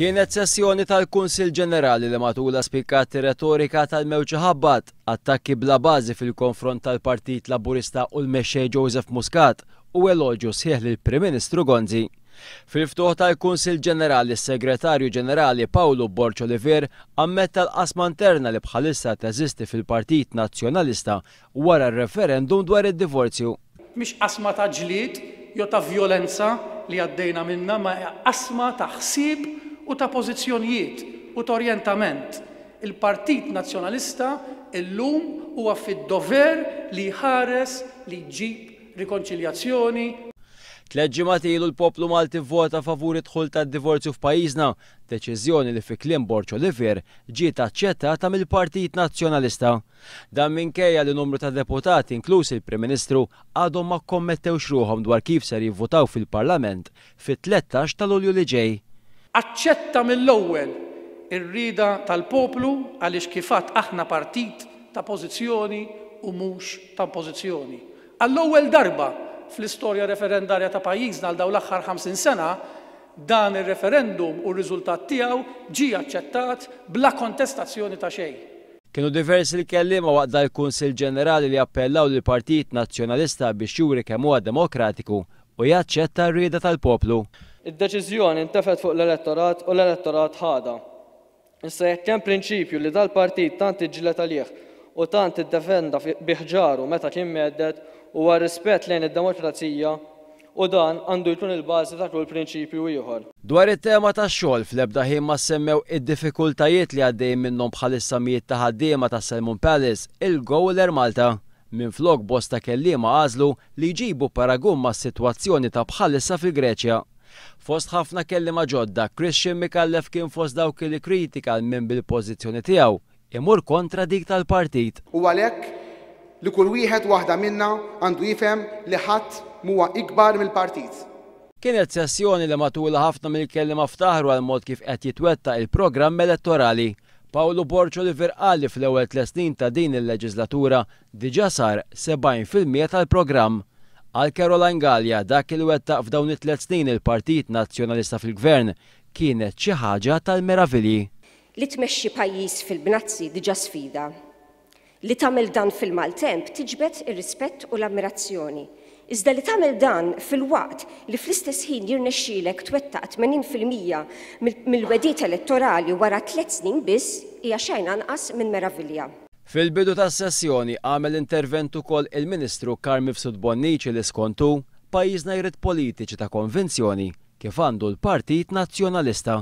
Kienet sessjoni tal-Kunsill Ġenerali li matula spikkat retorika tal-mewġa ħabbat, attakki bla bażi fil-konfront tal-Partit Laburista u l-mexxej Joseph Muscat u elogju sħiħ lill-Prim Ministru Gonzi. Fil-ftuħ tal-Kunsill Ġenerali, s-Segretarju Ġenerali Paolo Borċ Oliver ammetta l-qasma interna li bħalissa teżisti fil-Partit Nazzjonalista wara r-referendum dwar id-divorzju. Mhix qasma ta' ġlied jew ta' vjolenza li għaddejna minnha, ma qasma ta' ħsieb u ta' pożizzjonijiet u ta' orjentament. Il-Partit Nazzjonalista illum huwa fid-dover li jħares li jġib rikonċiljazzjoni. 3 ġimgħat ilu l-poplu Malti vvota favur id-dħul tad-divorzju f'pajjiżna, deċiżjoni li fi kliem Borċ Oliver ġiet aċċettata mill-Partit Nazzjonalista. Dan minkejja li numru ta' deputati inkluż il-Prim Ministru għadhom ma kommettewx ruħhom dwar kif ser jivvotaw fil-Parlament fit-13 ta' Lulju li ġej. Aċċetta mill-ewwel ir-rieda tal-poplu għaliex kif għadd aħna partit ta' pożizzjoni u mhux ta' oppożizzjoni. Għall-ewwel darba fl-istorja referendarja ta' pajjiżna għal dawn l-aħħar 50 sena, dan ir-referendum u r-riżultat tiegħu ġie aċċettat bla kontestazzjoni ta' xejn. Kienu diversi l-kelliema waqt dal-Kunsill Ġenerali li appellaw lill Partit Nazzjonalista biex juri kemm huwa demokratiku u jaċċetta r-rieda tal-poplu. Id-deċiżjoni ntefet fuq l-elettorat u l-elettorat ħada. Issa jekk hemm prinċipju li dal-partit tant iġġieled għalih u tant iddefenda biħġaru meta kien medet huwa rispett lejn id-demokrazija u dan għandu jkun il-bażi ta' kull prinċipju ieħor. Dwar it-tema tax-xogħol fl-ebda ħin ma semmew id-diffikultajiet li għaddejjin minnhom bħalissa mijiet ta' ħaddiema ta' Salmon Palace il-Gowler Malta. Minflok bosta kelliema għażlu li jġibu paragun mas-sitwazzjoni ta' bħalissa fil-Greċja. Fost ħafna kelliema ġodda, Christian Mikallef kien fost dawk li kritika minn bil-pożizzjoni tiegħu imur kontra dik tal-partit. U għalhekk li kull wieħed waħda minna għandu jifhem li ħadd huwa ikbar mill-partit. Kienet sessjoni li matula ħafna mill-kelliema ftaħru għal mod kif qed jitwettaq il-programm elettorali. Paolo Borċ Oliver qal li fl-ewwel 3 snin ta' din il-leġislatura diġà sar 70% tal-programm. Għal Caroline Gallia dak il wettaq f'dawn it-3 snin il-Partit Nazzjonalista fil-Gvern kienet xi ħaġa tal-meravilji. Li tmexxi pajjiż fil-bnazzi diġà sfida. Li tagħmel dan fil-maltemp tiġbed ir-rispett u l-ammirazzjoni. Iżda li tagħmel dan fil-waqt li fl-istess ħin jirnexxielek twettaq 80% mill-wedit elettorali wara 3 snin biss hija xejn anqas minn meravilja. Fil-bidu tas-sessjoni għamel intervent ukoll il-Ministru Karl Mifsud Bonnici li skontu pajjiżna jrid politiċi ta' konvinzjoni kif għandu l-Partit Nazzjonalista.